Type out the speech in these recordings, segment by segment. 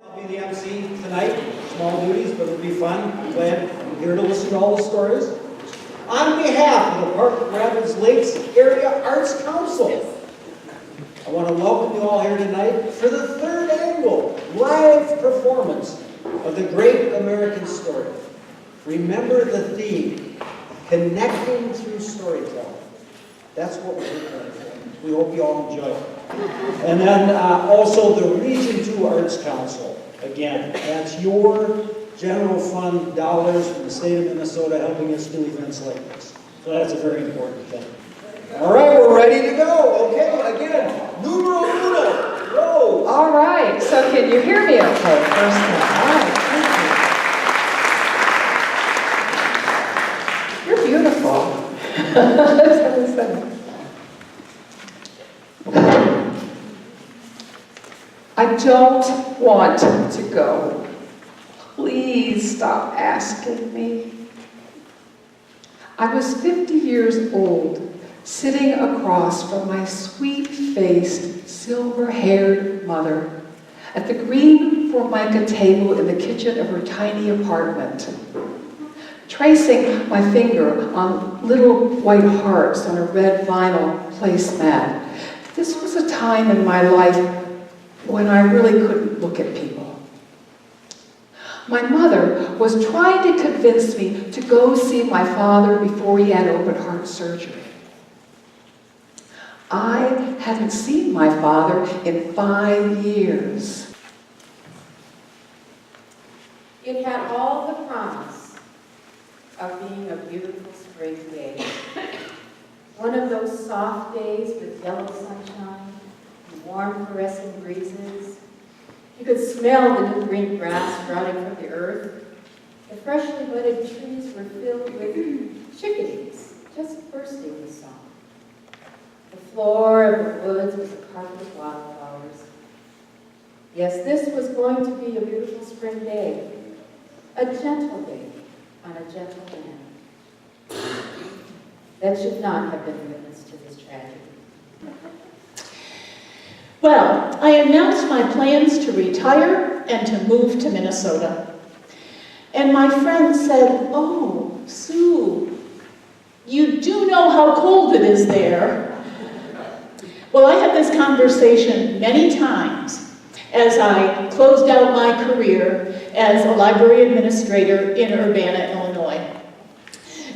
I'll be the MC tonight. Small duties, but it'll be fun. I'm glad I'm here to listen to all the stories. On behalf of the Park Rapids Lakes Area Arts Council, I want to welcome you all here tonight for the third annual live performance of the Great American Story. Remember the theme, connecting through storytelling. That's what we're here for. We hope you all enjoy it. And then also the Region 2 Arts Council. Again, that's your general fund dollars from the state of Minnesota helping us do events like this. So that's a very important thing. All right, we're ready to go. Okay, again, numero uno, Rose. All right, so can you hear me okay? First thing. All right, thank you. You're beautiful. That's what I said. I don't want to go. Please stop asking me. I was 50 years old, sitting across from my sweet-faced, silver-haired mother at the green Formica table in the kitchen of her tiny apartment, tracing my finger on little white hearts on a red vinyl placemat. This was a time in my life when I really couldn't look at people. My mother was trying to convince me to go see my father before he had open heart surgery. I hadn't seen my father in 5 years. It had all the promise of being a beautiful spring day. One of those soft days with yellow sunshine, and warm caressing breezes. You could smell the new green grass sprouting from the earth. The freshly budded trees were filled with chickadees, just bursting into song. The floor of the woods was a carpet of wildflowers. Yes, this was going to be a beautiful spring day, a gentle day on a gentle land. That should not have been witness to this tragedy. Well, I announced my plans to retire and to move to Minnesota. And my friend said, "Oh, Sue, you do know how cold it is there." Well, I had this conversation many times as I closed out my career as a library administrator in Urbana, Illinois.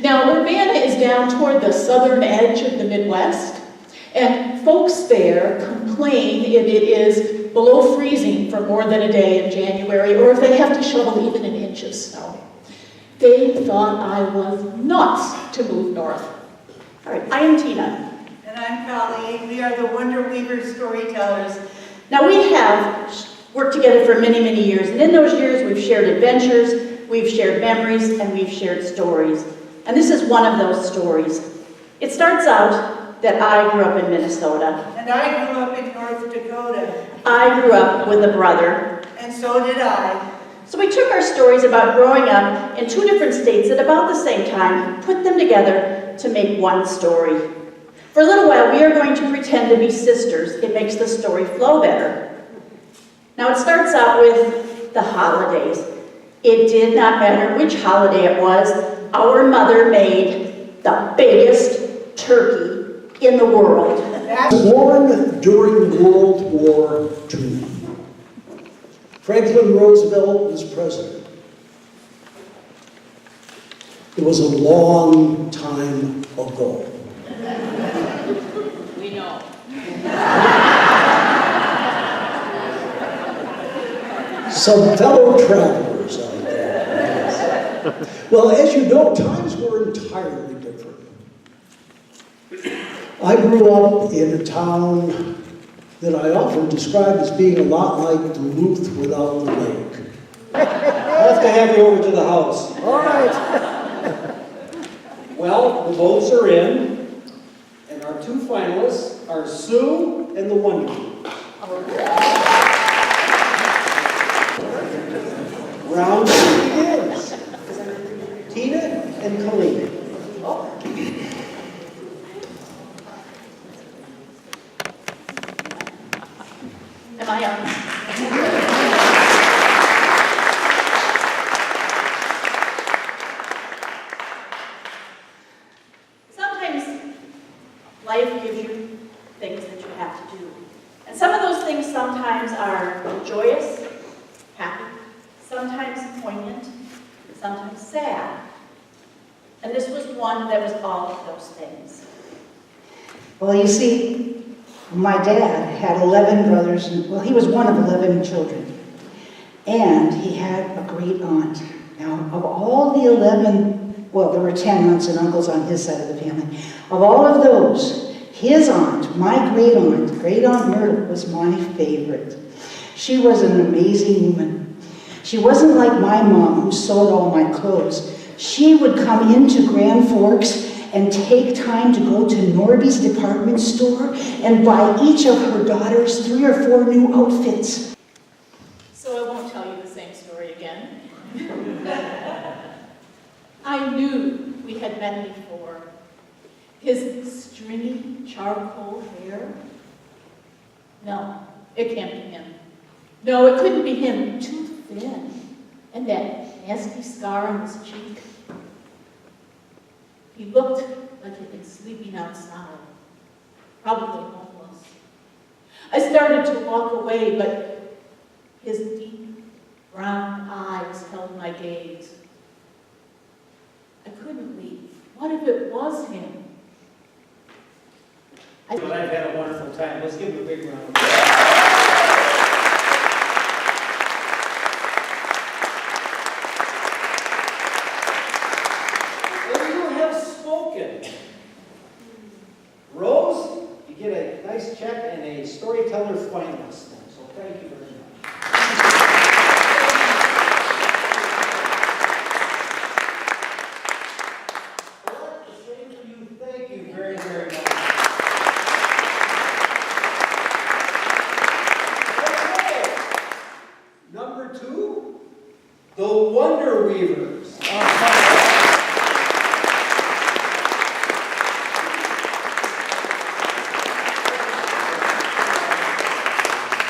Now, Urbana is down toward the southern edge of the Midwest, and folks there complain if it is below freezing for more than a day in January, or if they have to shovel even an inch of snow. They thought I was nuts to move north. All right, I am Tina. And I'm Colleen. We are the Wonder Weaver Storytellers. Now, we have worked together for many, many years, and in those years we've shared adventures, we've shared memories, and we've shared stories. And this is one of those stories. It starts out that I grew up in Minnesota. And I grew up in North Dakota. I grew up with a brother. And so did I. So we took our stories about growing up in two different states at about the same time, put them together to make one story. For a little while, we are going to pretend to be sisters. It makes the story flow better. Now, it starts out with the holidays. It did not matter which holiday it was. Our mother made the biggest turkey in the world. Born during World War II. Franklin Roosevelt was president. It was a long time ago. We know. Some fellow travelers out there. Well, as you know, times were entirely different. I grew up in a town that I often describe as being a lot like Duluth without the lake. I have to have you over to the house. All right. Well, the votes are in, and our two finalists are Sue and the Wonder Weaver. Round two begins. Tina and Colleen. Am I on? sometimes are joyous, happy, sometimes poignant, sometimes sad. And this was one that was all of those things. Well, you see, my dad had 11 brothers, and, well, he was one of 11 children. And he had a great aunt. Now, of all the 11, well, there were 10 aunts and uncles on his side of the family. Of all of those, his aunt, my great Aunt Myrtle, was my favorite. She was an amazing woman. She wasn't like my mom, who sewed all my clothes. She would come into Grand Forks and take time to go to Norby's department store and buy each of her daughters 3 or 4 new outfits. So I won't tell you the same story again. I knew we had met before. His stringy charcoal hair. No, it can't be him. No, it couldn't be him. Too thin. And that nasty scar on his cheek. He looked like he'd been sleeping outside. Probably homeless. I started to walk away, but his deep brown eyes held my gaze. I couldn't leave. What if it was him? But I've had a wonderful time. Let's give him a big round of applause. And you have spoken. Rose, you get a nice check and a storyteller finalist. So thank you very much. Well, the same to you. Thank you very, very much. Okay. Number 2, the Wonder Weavers.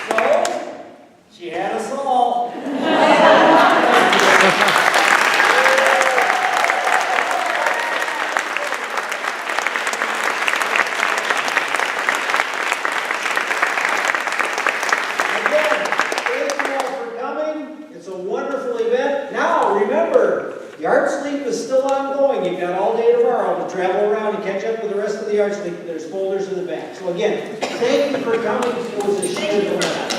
So, she had us all. Again, thank you all for coming. It's a wonderful event. Now, remember, the Arts Leap is still ongoing. You've got all day tomorrow to travel around and catch up with the rest of the Arts Leap. There's folders in the back. So again, thank you for coming. It was a sheer delight.